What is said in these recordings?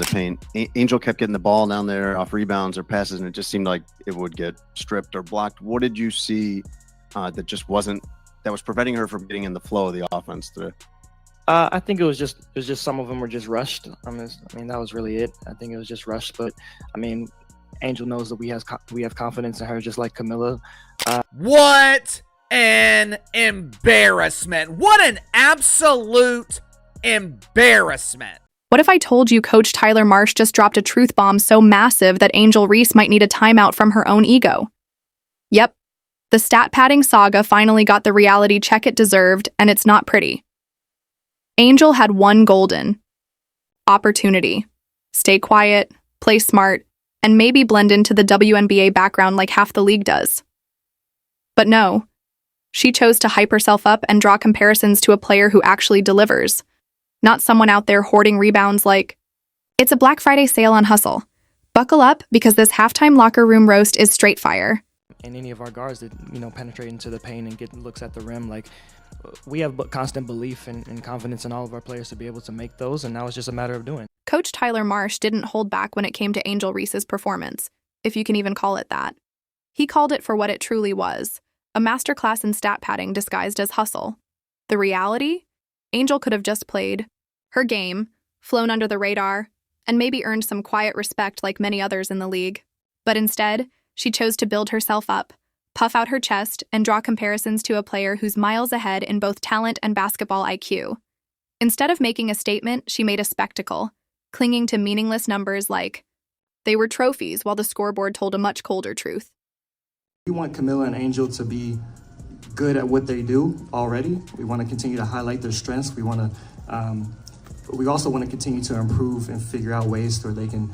the paint. Angel kept getting the ball down there off rebounds or passes, and it just seemed like it would get stripped or blocked. What did you see that was preventing her from getting in the flow of the offense today? I think it was just some of them were just rushed. I mean that was really it. I think it was just rushed, but I mean, Angel knows that we have confidence in her, just like Camilla. What an embarrassment! What an absolute embarrassment! What if I told you Coach Tyler Marsh just dropped a truth bomb so massive that Angel Reese might need a timeout from her own ego? Yep, the stat padding saga finally got the reality check it deserved, and it's not pretty. Angel had one golden opportunity: stay quiet, play smart, and maybe blend into the WNBA background like half the league does. But no, she chose to hype herself up and draw comparisons to a player who actually delivers, not someone out there hoarding rebounds like, it's a Black Friday sale on Hustle. Buckle up because this halftime locker room roast is straight fire. And any of our guards that, penetrate into the paint and get looks at the rim, like, we have constant belief and confidence in all of our players to be able to make those, and now it's just a matter of doing. Coach Tyler Marsh didn't hold back when it came to Angel Reese's performance, if you can even call it that. He called it for what it truly was, a masterclass in stat padding disguised as hustle. The reality? Angel could have just played her game, flown under the radar, and maybe earned some quiet respect like many others in the league. But instead, she chose to build herself up, puff out her chest, and draw comparisons to a player who's miles ahead in both talent and basketball IQ. Instead of making a statement, she made a spectacle, clinging to meaningless numbers like they were trophies while the scoreboard told a much colder truth. We want Camilla and Angel to be good at what they do already. We want to continue to highlight their strengths. We also want to continue to improve and figure out ways where they can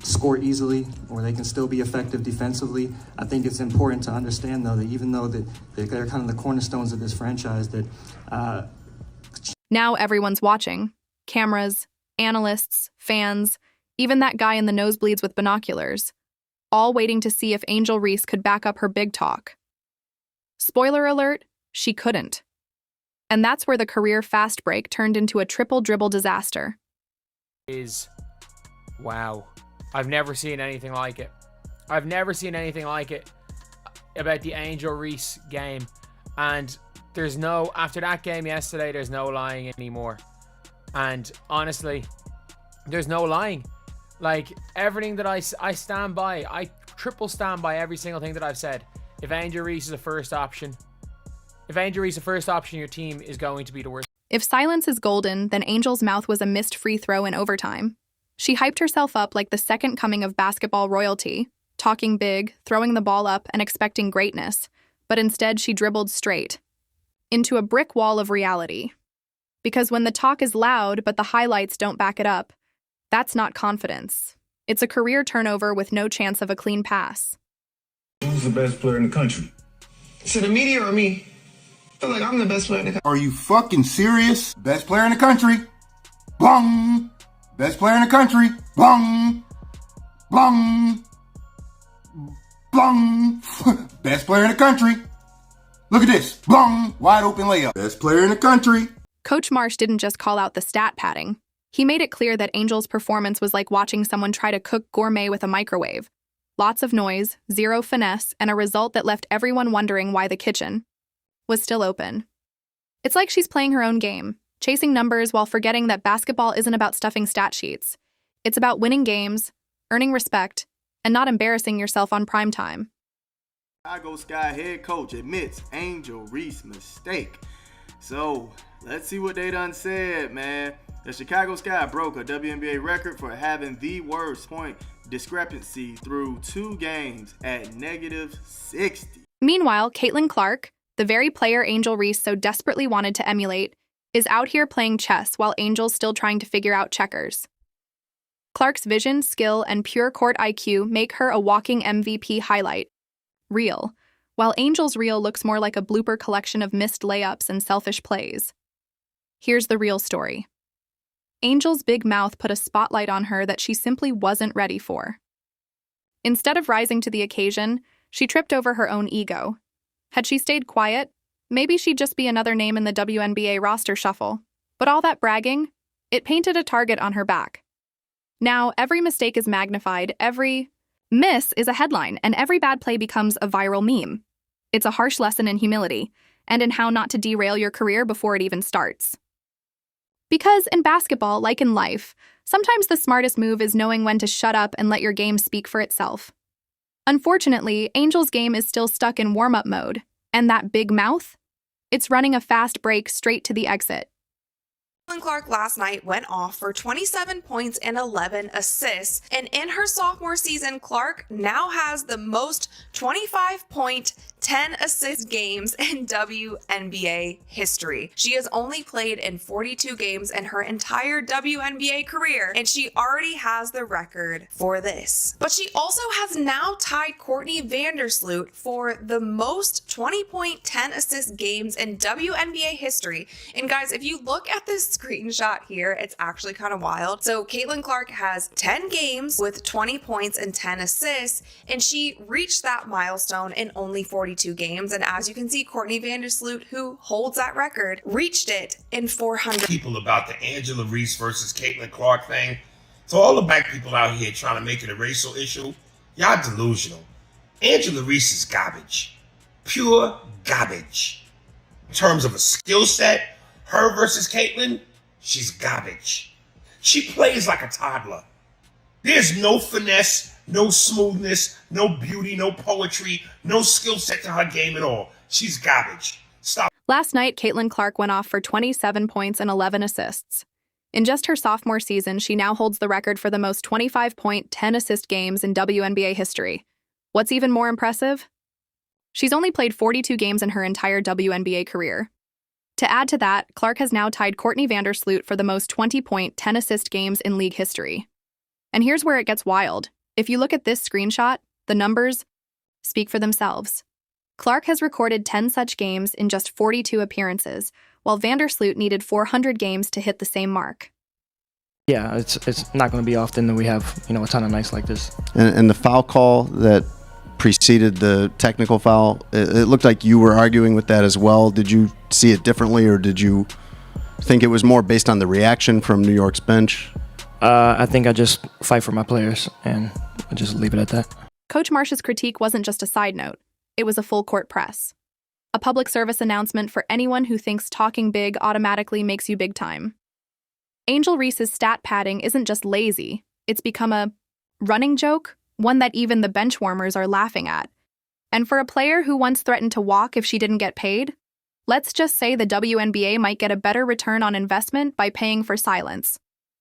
score easily, or they can still be effective defensively. I think it's important to understand, though, that even though they're kind of the cornerstones of this franchise, that now everyone's watching. Cameras, analysts, fans, even that guy in the nosebleeds with binoculars, all waiting to see if Angel Reese could back up her big talk. Spoiler alert, she couldn't. And that's where the career fast break turned into a triple dribble disaster. Wow. I've never seen anything like it. I've never seen anything like it about the Angel Reese game. And after that game yesterday, there's no lying anymore. And honestly, there's no lying. Like, everything that I stand by, I triple stand by every single thing that I've said. If Angel Reese is a first option, your team is going to be the worst. If silence is golden, then Angel's mouth was a missed free throw in overtime. She hyped herself up like the second coming of basketball royalty, talking big, throwing the ball up, and expecting greatness. But instead, she dribbled straight into a brick wall of reality. Because when the talk is loud, but the highlights don't back it up, that's not confidence. It's a career turnover with no chance of a clean pass. Who's the best player in the country? To the media or me? I feel like I'm the best player in the country. Are you fucking serious? Best player in the country. Bong. Best player in the country. Bong. Bong. Bong. Best player in the country. Look at this. Bong. Wide open layup. Best player in the country. Coach Marsh didn't just call out the stat padding. He made it clear that Angel's performance was like watching someone try to cook gourmet with a microwave. Lots of noise, zero finesse, and a result that left everyone wondering why the kitchen was still open. It's like she's playing her own game, chasing numbers while forgetting that basketball isn't about stuffing stat sheets. It's about winning games, earning respect, and not embarrassing yourself on prime time. Chicago Sky head coach admits Angel Reese mistake. So, let's see what they done said, man. The Chicago Sky broke a WNBA record for having the worst point discrepancy through 2 games at -60. Meanwhile, Caitlin Clark, the very player Angel Reese so desperately wanted to emulate, is out here playing chess while Angel's still trying to figure out checkers. Clark's vision, skill, and pure court IQ make her a walking MVP highlight reel, while Angel's reel looks more like a blooper collection of missed layups and selfish plays. Here's the real story. Angel's big mouth put a spotlight on her that she simply wasn't ready for. Instead of rising to the occasion, she tripped over her own ego. Had she stayed quiet, maybe she'd just be another name in the WNBA roster shuffle. But all that bragging, it painted a target on her back. Now, every mistake is magnified, every miss is a headline, and every bad play becomes a viral meme. It's a harsh lesson in humility and in how not to derail your career before it even starts. Because in basketball, like in life, sometimes the smartest move is knowing when to shut up and let your game speak for itself. Unfortunately, Angel's game is still stuck in warm-up mode, and that big mouth? It's running a fast break straight to the exit. Caitlin Clark last night went off for 27 points and 11 assists, and in her sophomore season, Clark now has the most 25-point, 10-assist games in WNBA history. She has only played in 42 games in her entire WNBA career, and she already has the record for this. But she also has now tied Courtney Vandersloot for the most 20-point, 10-assist games in WNBA history. And guys, if you look at this screenshot here, it's actually kind of wild. So Caitlin Clark has 10 games with 20 points and 10 assists, and she reached that milestone in only 42 games. And as you can see, Courtney Vandersloot, who holds that record, reached it in 400. People about the Angela Reese versus Caitlin Clark thing. So all the black people out here trying to make it a racial issue, y'all delusional. Angela Reese is garbage. Pure garbage. In terms of a skill set, her versus Caitlin, she's garbage. She plays like a toddler. There's no finesse, no smoothness, no beauty, no poetry, no skill set to her game at all. She's garbage. Stop. Last night, Caitlin Clark went off for 27 points and 11 assists. In just her sophomore season, she now holds the record for the most 25-point, 10-assist games in WNBA history. What's even more impressive? She's only played 42 games in her entire WNBA career. To add to that, Clark has now tied Courtney Vandersloot for the most 20-point, 10-assist games in league history. And here's where it gets wild. If you look at this screenshot, the numbers speak for themselves. Clark has recorded 10 such games in just 42 appearances, while Vandersloot needed 400 games to hit the same mark. Yeah, it's not going to be often that we have, a ton of nights like this. And the foul call that preceded the technical foul, it looked like you were arguing with that as well. Did you see it differently, or did you think it was more based on the reaction from New York's bench? I think I just fight for my players, and I just leave it at that. Coach Marsh's critique wasn't just a side note. It was a full-court press. A public service announcement for anyone who thinks talking big automatically makes you big time. Angel Reese's stat padding isn't just lazy. It's become a running joke, one that even the bench warmers are laughing at. And for a player who once threatened to walk if she didn't get paid, let's just say the WNBA might get a better return on investment by paying for silence.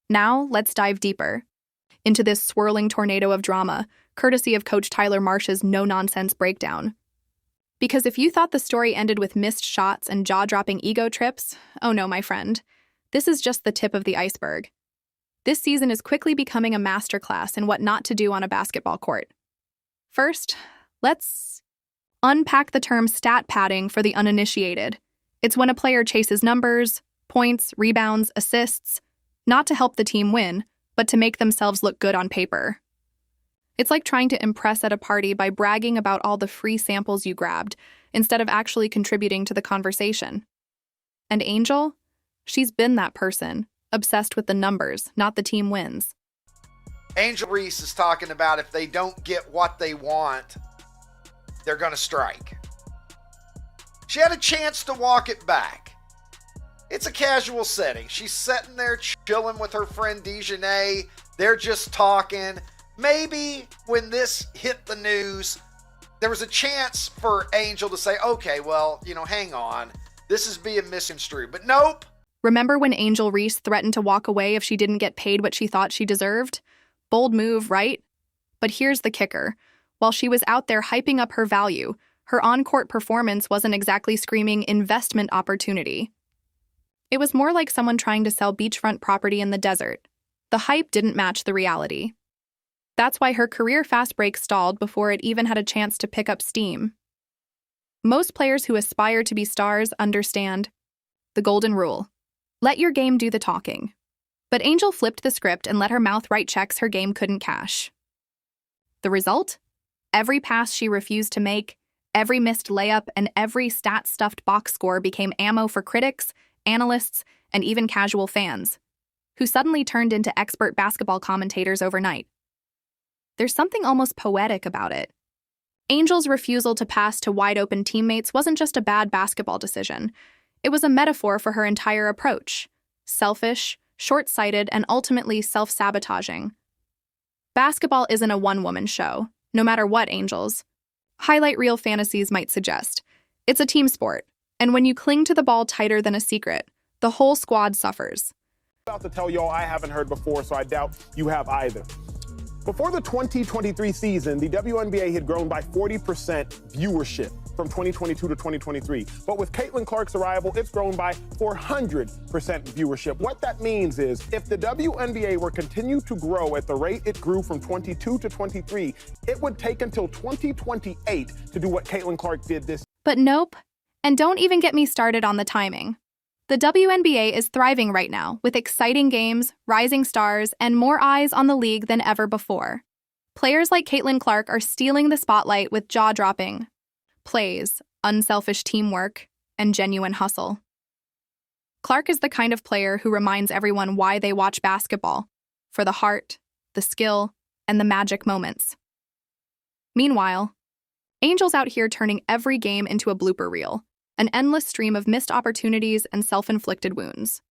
Now, let's dive deeper into this swirling tornado of drama, courtesy of Coach Tyler Marsh's no-nonsense breakdown. Because if you thought the story ended with missed shots and jaw-dropping ego trips, oh no, my friend. This is just the tip of the iceberg. This season is quickly becoming a masterclass in what not to do on a basketball court. First, let's unpack the term stat padding for the uninitiated. It's when a player chases numbers, points, rebounds, assists, not to help the team win, but to make themselves look good on paper. It's like trying to impress at a party by bragging about all the free samples you grabbed, instead of actually contributing to the conversation. And Angel? She's been that person, obsessed with the numbers, not the team wins. Angel Reese is talking about if they don't get what they want, they're going to strike. She had a chance to walk it back. It's a casual setting. She's sitting there chilling with her friend Dejanay. They're just talking. Maybe when this hit the news, there was a chance for Angel to say, okay, well, hang on. This is being misconstrued. But nope. Remember when Angel Reese threatened to walk away if she didn't get paid what she thought she deserved? Bold move, right? But here's the kicker. While she was out there hyping up her value, her on-court performance wasn't exactly screaming investment opportunity. It was more like someone trying to sell beachfront property in the desert. The hype didn't match the reality. That's why her career fast break stalled before it even had a chance to pick up steam. Most players who aspire to be stars understand the golden rule. Let your game do the talking. But Angel flipped the script and let her mouth write checks her game couldn't cash. The result? Every pass she refused to make, every missed layup, and every stat-stuffed box score became ammo for critics, analysts, and even casual fans. who suddenly turned into expert basketball commentators overnight. There's something almost poetic about it. Angel's refusal to pass to wide-open teammates wasn't just a bad basketball decision. It was a metaphor for her entire approach. Selfish, short-sighted, and ultimately self-sabotaging. Basketball isn't a one-woman show, no matter what Angel's highlight reel fantasies might suggest. It's a team sport, and when you cling to the ball tighter than a secret, the whole squad suffers. About to tell y'all I haven't heard before, so I doubt you have either. Before the 2023 season, the WNBA had grown by 40% viewership from 2022 to 2023. But with Caitlin Clark's arrival, it's grown by 400% viewership. What that means is if the WNBA were continue to grow at the rate it grew from 22 to 23, it would take until 2028 to do what Caitlin Clark did this. But nope. And don't even get me started on the timing. The WNBA is thriving right now, with exciting games, rising stars, and more eyes on the league than ever before. Players like Caitlin Clark are stealing the spotlight with jaw-dropping plays, unselfish teamwork, and genuine hustle. Clark is the kind of player who reminds everyone why they watch basketball, for the heart, the skill, and the magic moments. Meanwhile, Angel's out here turning every game into a blooper reel, an endless stream of missed opportunities and self-inflicted wounds.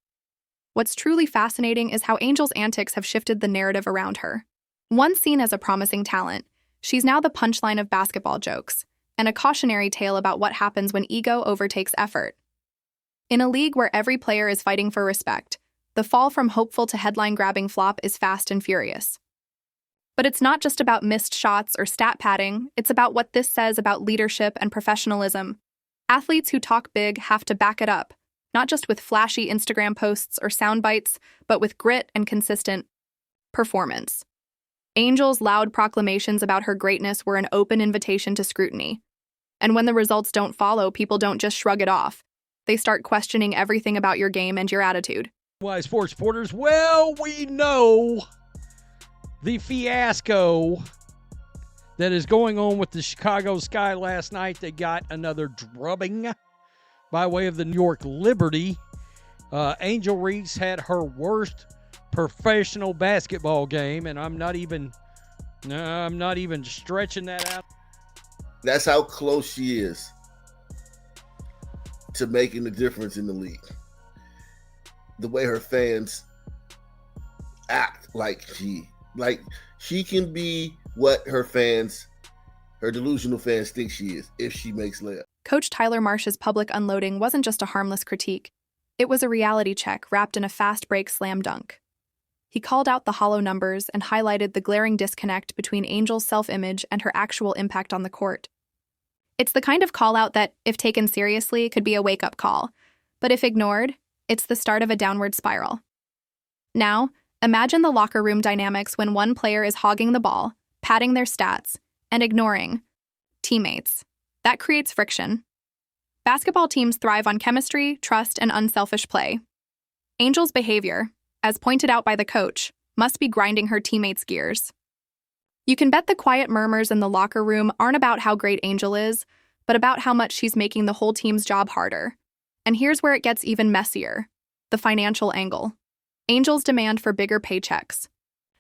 What's truly fascinating is how Angel's antics have shifted the narrative around her. Once seen as a promising talent, she's now the punchline of basketball jokes, and a cautionary tale about what happens when ego overtakes effort. In a league where every player is fighting for respect, the fall from hopeful to headline-grabbing flop is fast and furious. But it's not just about missed shots or stat padding, it's about what this says about leadership and professionalism. Athletes who talk big have to back it up, not just with flashy Instagram posts or sound bites, but with grit and consistent performance. Angel's loud proclamations about her greatness were an open invitation to scrutiny. And when the results don't follow, people don't just shrug it off. They start questioning everything about your game and your attitude. Why, sports reporters, well, we know the fiasco that is going on with the Chicago Sky last night. They got another drubbing by way of the New York Liberty. Angel Reese had her worst professional basketball game, and I'm not even stretching that out. That's how close she is to making a difference in the league. The way her fans act like she can be what her delusional fans think she is if she makes layups. Coach Tyler Marsh's public unloading wasn't just a harmless critique. It was a reality check wrapped in a fast break slam dunk. He called out the hollow numbers and highlighted the glaring disconnect between Angel's self-image and her actual impact on the court. It's the kind of call-out that, if taken seriously, could be a wake-up call, but if ignored, it's the start of a downward spiral. Now, imagine the locker room dynamics when one player is hogging the ball, padding their stats, and ignoring teammates. That creates friction. Basketball teams thrive on chemistry, trust, and unselfish play. Angel's behavior, as pointed out by the coach, must be grinding her teammates' gears. You can bet the quiet murmurs in the locker room aren't about how great Angel is, but about how much she's making the whole team's job harder. And here's where it gets even messier: the financial angle. Angel's demand for bigger paychecks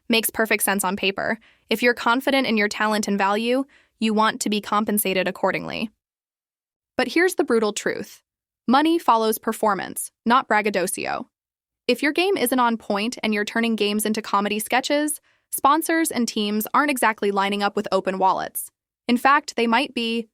makes perfect sense on paper. If you're confident in your talent and value, you want to be compensated accordingly. But here's the brutal truth. Money follows performance, not braggadocio. If your game isn't on point and you're turning games into comedy sketches, sponsors and teams aren't exactly lining up with open wallets. In fact, they might be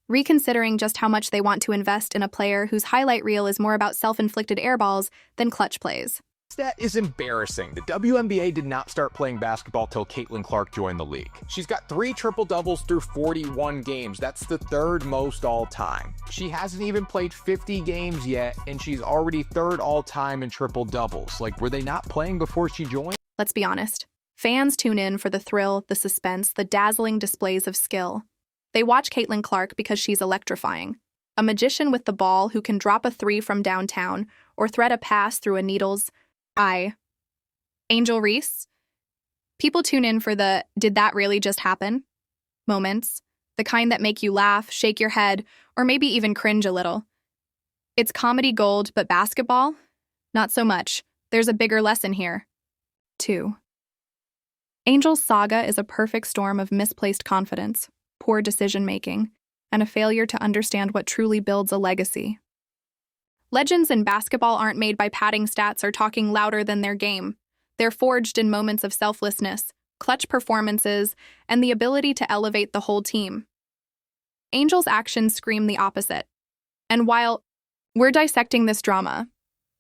reconsidering just how much they want to invest in a player whose highlight reel is more about self-inflicted airballs than clutch plays. That is embarrassing. The WNBA did not start playing basketball till Caitlin Clark joined the league. She's got 3 triple-doubles through 41 games. That's the 3rd most all-time. She hasn't even played 50 games yet, and she's already 3rd all-time in triple-doubles. Like, were they not playing before she joined? Let's be honest. Fans tune in for the thrill, the suspense, the dazzling displays of skill. They watch Caitlin Clark because she's electrifying. A magician with the ball who can drop a 3 from downtown or thread a pass through a needle's eye. Angel Reese? People tune in for the "did that really just happen?" moments, the kind that make you laugh, shake your head, or maybe even cringe a little. It's comedy gold, but basketball? Not so much. there's a bigger lesson here. 2. Angel's saga is a perfect storm of misplaced confidence, poor decision-making, and a failure to understand what truly builds a legacy. Legends in basketball aren't made by padding stats or talking louder than their game. They're forged in moments of selflessness, clutch performances, and the ability to elevate the whole team. Angel's actions scream the opposite. And while we're dissecting this drama,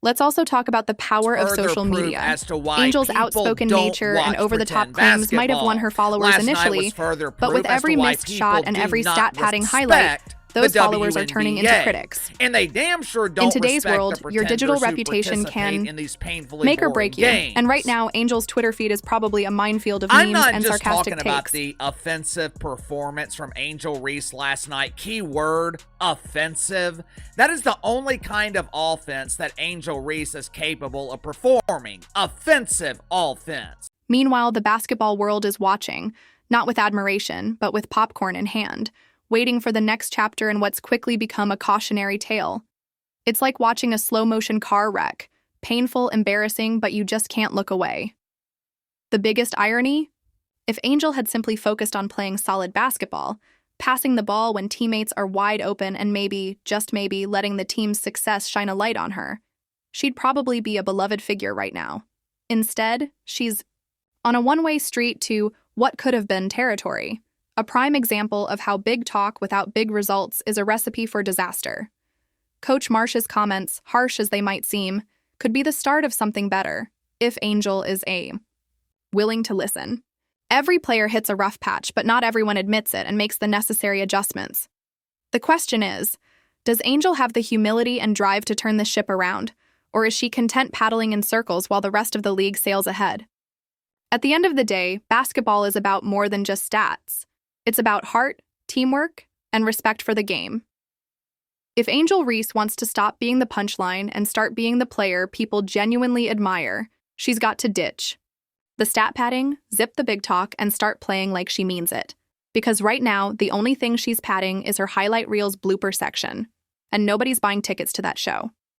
let's also talk about the power of social media. As to why Angel's outspoken nature and over-the-top claims might have won her followers initially, but with every missed shot and every stat-padding highlight, those followers are turning into critics. And they damn sure don't. In today's respect world, the your digital pretenders who reputation participate can in these painfully make or boring break you. games. And right now, Angel's Twitter feed is probably a minefield of I'm memes not and just sarcastic talking about takes. the offensive performance from Angel Reese last night. Keyword, offensive. That is the only kind of offense that Angel Reese is capable of performing. Offensive offense. Meanwhile, the basketball world is watching, not with admiration, but with popcorn in hand, waiting for the next chapter in what's quickly become a cautionary tale. It's like watching a slow-motion car wreck, painful, embarrassing, but you just can't look away. The biggest irony? If Angel had simply focused on playing solid basketball, passing the ball when teammates are wide open and maybe, just maybe, letting the team's success shine a light on her, she'd probably be a beloved figure right now. Instead, she's on a one-way street to what could have been territory. A prime example of how big talk without big results is a recipe for disaster. Coach Marsh's comments, harsh as they might seem, could be the start of something better, if Angel is willing to listen. Every player hits a rough patch, but not everyone admits it and makes the necessary adjustments. The question is, does Angel have the humility and drive to turn the ship around, or is she content paddling in circles while the rest of the league sails ahead? At the end of the day, basketball is about more than just stats. It's about heart, teamwork, and respect for the game. If Angel Reese wants to stop being the punchline and start being the player people genuinely admire, she's got to ditch the stat padding, zip the big talk, and start playing like she means it. Because right now, the only thing she's padding is her highlight reel's blooper section, and nobody's buying tickets to that show.